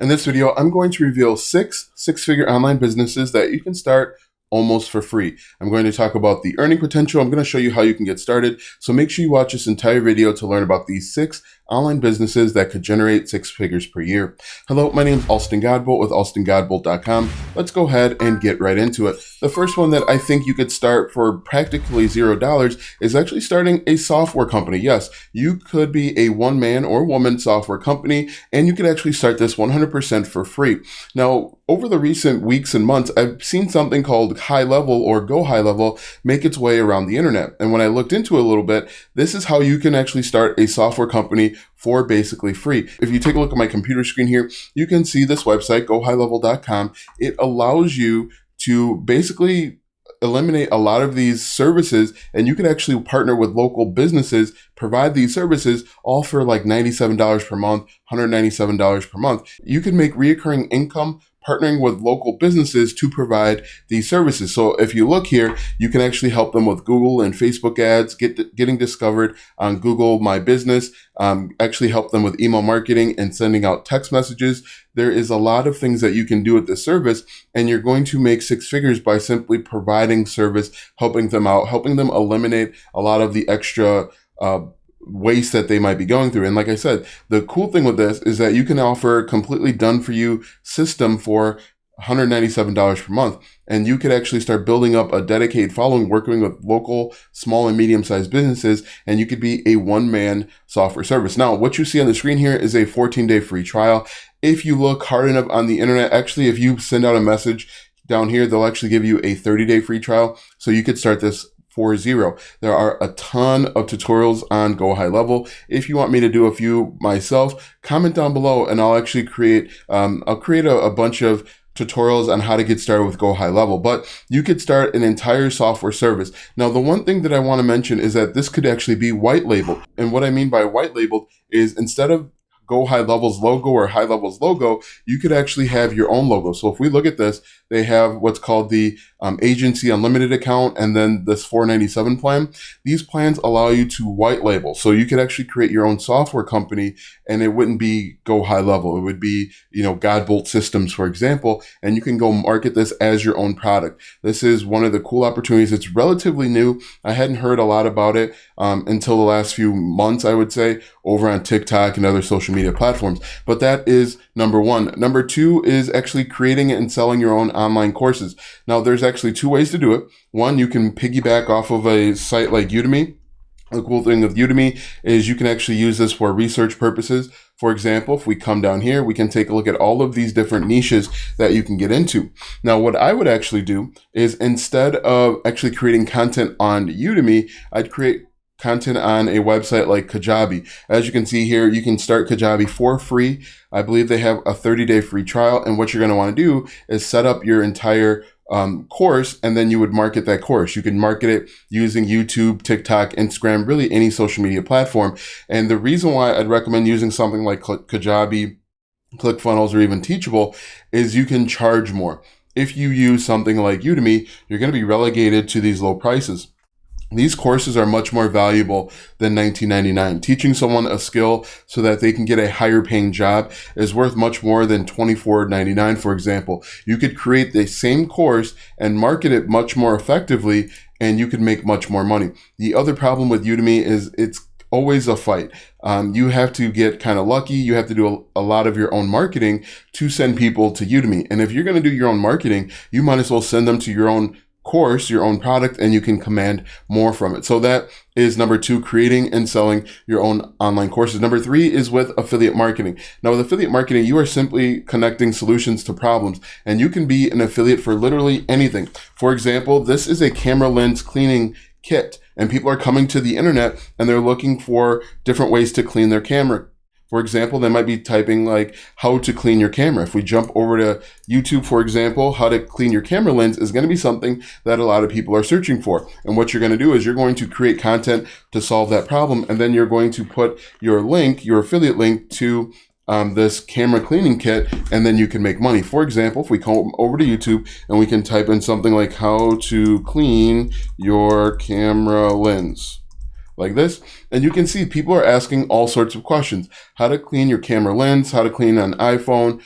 In this video, I'm going to reveal six-figure online businesses that you can start almost for free. I'm going to talk about the earning potential. I'm going to show you how you can get started. So make sure you watch this entire video to learn about these 6 online businesses that could generate 6 figures per year. Hello, my name is Alston Godbolt with alstongodbolt.com. Let's go ahead and get right into it. The first one that I think you could start for practically $0 is actually starting a software company. Yes, you could be a one-man or woman software company, and you could actually start this 100% for free. Now, over the recent weeks and months, I've seen something called high level or go high level make its way around the internet. And when I looked into it a little bit, this is how you can actually start a software company for basically free. If you take a look at my computer screen here, you can see this website, gohighlevel.com. It allows you to basically eliminate a lot of these services, and you can actually partner with local businesses, provide these services all for like $97 per month, $197 per month. You can make reoccurring income partnering with local businesses to provide these services. So if you look here, you can actually help them with Google and Facebook ads, getting discovered on Google My Business, actually help them with email marketing and sending out text messages. There is a lot of things that you can do with this service, and you're going to make 6 figures by simply providing service, helping them out, helping them eliminate a lot of the extra waste that they might be going through. And like I said, the cool thing with this is that you can offer a completely done for you system for $197 per month. And you could actually start building up a dedicated following, working with local, small and medium-sized businesses, and you could be a one-man software service. Now, what you see on the screen here is a 14-day free trial. If you look hard enough on the internet, actually, if you send out a message down here, they'll actually give you a 30-day free trial. So you could start this for $0. There are a ton of tutorials on Go High Level. If you want me to do a few myself, comment down below and I'll actually create, a bunch of tutorials on how to get started with Go High Level. But you could start an entire software service. Now, the one thing that I want to mention is that this could actually be white labeled. And what I mean by white labeled is instead of Go High Level's logo or High Level's logo, you could actually have your own logo. So if we look at this, they have what's called the Agency Unlimited account and then this $497 plan. These plans allow you to white label. So you could actually create your own software company and it wouldn't be Go High Level. It would be, Godbolt Systems, for example, and you can go market this as your own product. This is one of the cool opportunities. It's relatively new. I hadn't heard a lot about it until the last few months, I would say, over on TikTok and other social media platforms. But that is number 1. Number 2 is actually creating and selling your own online courses. Now, there's actually 2 ways to do it. One, you can piggyback off of a site like Udemy. The cool thing with Udemy is you can actually use this for research purposes. For example, if we come down here, we can take a look at all of these different niches that you can get into. Now, what I would actually do is instead of actually creating content on Udemy, I'd create content on a website like Kajabi. As you can see here, you can start Kajabi for free. I believe they have a 30-day free trial. And what you're going to want to do is set up your entire course, and then you would market that course. You can market it using YouTube, TikTok, Instagram, really any social media platform. And the reason why I'd recommend using something like Kajabi, ClickFunnels, or even Teachable is you can charge more. If you use something like Udemy, you're going to be relegated to these low prices. These courses are much more valuable than $19.99. Teaching someone a skill so that they can get a higher paying job is worth much more than $24.99, for example. You could create the same course and market it much more effectively, and you could make much more money. The other problem with Udemy is it's always a fight. You have to get kind of lucky. You have to do a lot of your own marketing to send people to Udemy. And if you're going to do your own marketing, you might as well send them to your own course, your own product, and you can command more from it. So that is number 2, creating and selling your own online courses. Number 3 is with affiliate marketing. Now, with affiliate marketing, you are simply connecting solutions to problems, and you can be an affiliate for literally anything. For example, this is a camera lens cleaning kit, and people are coming to the internet and they're looking for different ways to clean their camera. For example, they might be typing like how to clean your camera. If we jump over to YouTube, for example, how to clean your camera lens is going to be something that a lot of people are searching for. And what you're going to do is you're going to create content to solve that problem. And then you're going to put your link, your affiliate link to this camera cleaning kit, and then you can make money. For example, if we come over to YouTube and we can type in something like how to clean your camera lens. like this. And you can see people are asking all sorts of questions. How to clean your camera lens, how to clean an iPhone,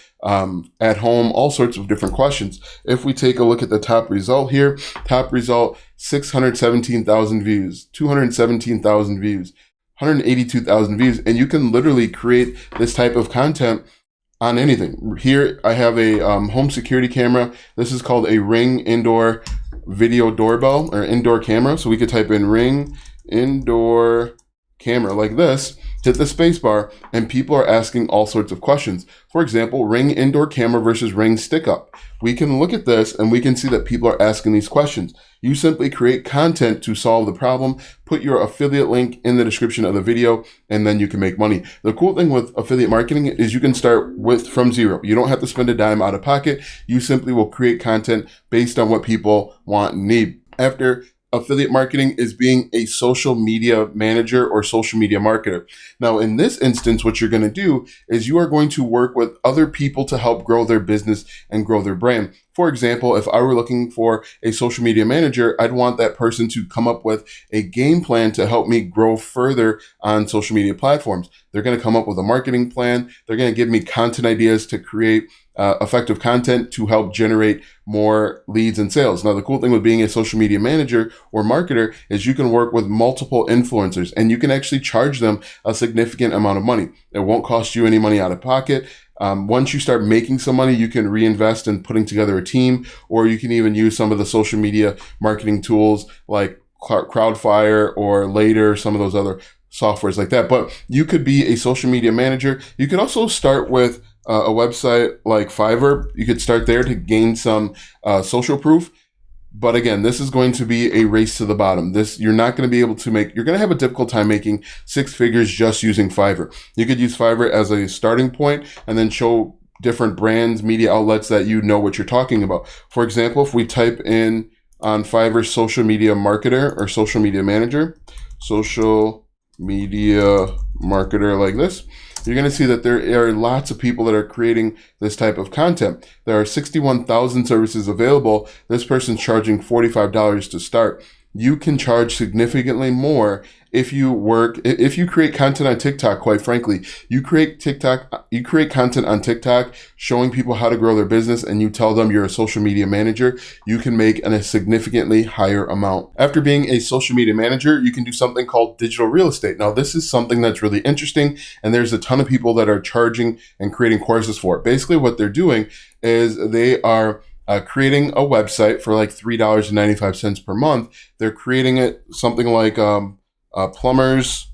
at home, all sorts of different questions. If we take a look at the top result here, top result, 617,000 views, 217,000 views, 182,000 views, and you can literally create this type of content on anything. Here I have a home security camera. This is called a Ring indoor video doorbell or indoor camera. So we could type in Ring indoor camera like this, hit the space bar, and people are asking all sorts of questions. For example, Ring indoor camera versus Ring stick up. We can look at this and we can see that people are asking these questions. You simply create content to solve the problem, put your affiliate link in the description of the video, and then you can make money. The cool thing with affiliate marketing is you can start from zero. You don't have to spend a dime out of pocket. You simply will create content based on what people want and need. After affiliate marketing is being a social media manager or social media marketer. Now, in this instance, what you're going to do is you are going to work with other people to help grow their business and grow their brand. For example, if I were looking for a social media manager, I'd want that person to come up with a game plan to help me grow further on social media platforms. They're going to come up with a marketing plan. They're going to give me content ideas to create effective content to help generate more leads and sales. Now, the cool thing with being a social media manager or marketer is you can work with multiple influencers and you can actually charge them a significant amount of money. It won't cost you any money out of pocket. Once you start making some money, you can reinvest in putting together a team, or you can even use some of the social media marketing tools like Crowdfire or Later, some of those other softwares like that. But you could be a social media manager. You could also start with a website like Fiverr. You could start there to gain some social proof. But again, this is going to be a race to the bottom. You're not going to be able to you're going to have a difficult time making 6 figures just using Fiverr. You could use Fiverr as a starting point and then show different brands, media outlets that you know what you're talking about. For example, if we type in on Fiverr social media marketer or social media manager, social media marketer like this, you're going to see that there are lots of people that are creating this type of content. There are 61,000 services available. This person's charging $45 to start. You can charge significantly more if you create content on TikTok. Quite frankly, you create content on TikTok showing people how to grow their business, and you tell them you're a social media manager, you can make a significantly higher amount. After being a social media manager, you can do something called digital real estate. Now, this is something that's really interesting, and there's a ton of people that are charging and creating courses for it. Basically, what they're doing is they are creating a website for like $3.95 per month. They're creating it something like plumbers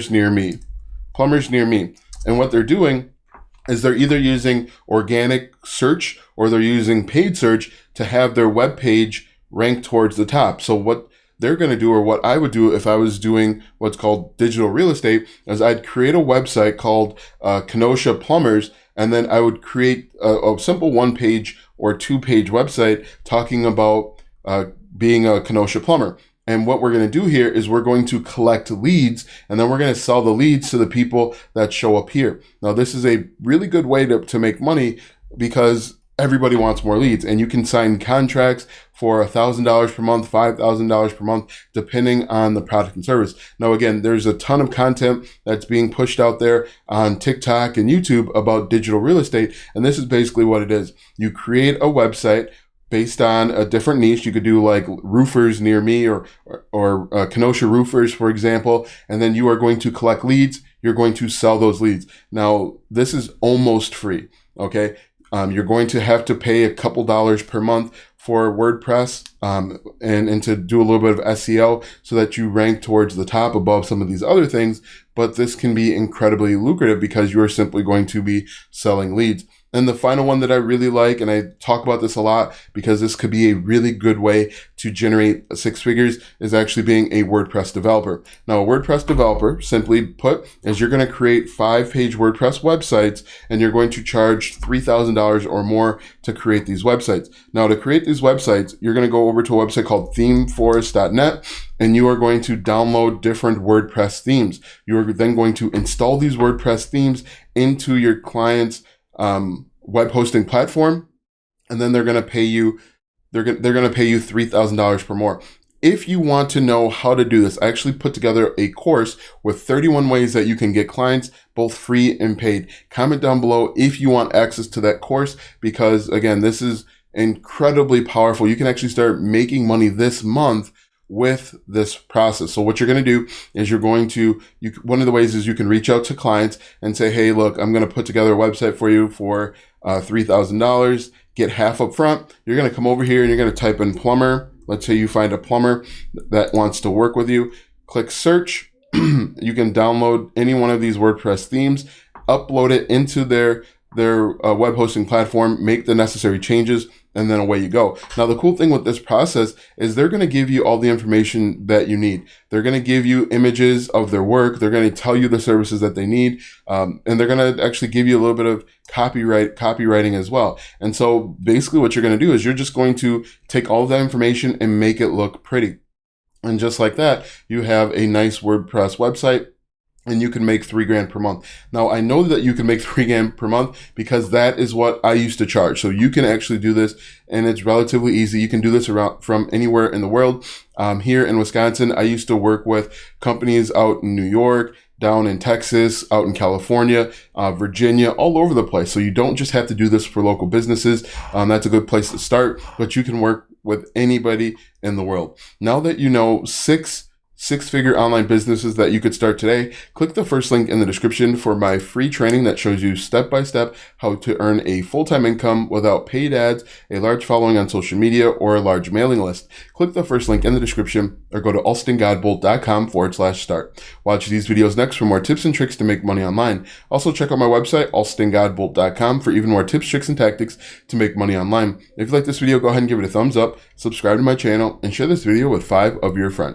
near me. And what they're doing is they're either using organic search or they're using paid search to have their web page rank towards the top. So what they're going to do, or what I would do if I was doing what's called digital real estate, is I'd create a website called Kenosha Plumbers, and then I would create a simple 1-page or 2-page website talking about being a Kenosha plumber. And what we're going to do here is we're going to collect leads, and then we're going to sell the leads to the people that show up here. Now, this is a really good way to make money because everybody wants more leads, and you can sign contracts for $1,000 per month, $5,000 per month, depending on the product and service. Now, again, there's a ton of content that's being pushed out there on TikTok and YouTube about digital real estate, and this is basically what it is. You create a website based on a different niche. You could do like roofers near me or Kenosha roofers, for example, and then you are going to collect leads. You're going to sell those leads. Now, this is almost free, okay? You're going to have to pay a couple dollars per month for WordPress and to do a little bit of SEO so that you rank towards the top above some of these other things. But this can be incredibly lucrative because you're simply going to be selling leads. And the final one that I really like, and I talk about this a lot because this could be a really good way to generate 6 figures, is actually being a WordPress developer. Now, a WordPress developer, simply put, is you're going to create 5-page WordPress websites, and you're going to charge $3,000 or more to create these websites. Now, to create these websites, you're going to go over to a website called themeforest.net, and you are going to download different WordPress themes. You are then going to install these WordPress themes into your client's web hosting platform, and then they're going to pay you $3,000 per more If you want to know how to do this, I actually put together a course with 31 ways that you can get clients, both free and paid. Comment down below if you want access to that course, because again, this is incredibly powerful. You can actually start making money this month with this process. So what you're going to do is one of the ways is you can reach out to clients and say, hey, look, I'm going to put together a website for you for $3,000, get half up front. You're going to come over here and you're going to type in plumber. Let's say you find a plumber that wants to work with you. Click search. You can download any one of these WordPress themes, upload it into their web hosting platform, make the necessary changes, and then away you go. Now, the cool thing with this process is they're going to give you all the information that you need. They're going to give you images of their work. They're going to tell you the services that they need. And they're going to actually give you a little bit of copywriting as well. And so basically what you're going to do is you're just going to take all of that information and make it look pretty. And just like that, you have a nice WordPress website, and you can make $3,000 per month. Now, I know that you can make $3,000 per month because that is what I used to charge. So you can actually do this, and it's relatively easy. You can do this from anywhere in the world. Here in Wisconsin, I used to work with companies out in New York, down in Texas, out in California, Virginia, all over the place. So you don't just have to do this for local businesses. That's a good place to start, but you can work with anybody in the world. Now that you know six-figure online businesses that you could start today, click the first link in the description for my free training that shows you step-by-step how to earn a full-time income without paid ads, a large following on social media, or a large mailing list. Click the first link in the description or go to alstongodbolt.com/start. Watch these videos next for more tips and tricks to make money online. Also check out my website, alstongodbolt.com, for even more tips, tricks, and tactics to make money online. If you like this video, go ahead and give it a thumbs up, subscribe to my channel, and share this video with 5 of your friends.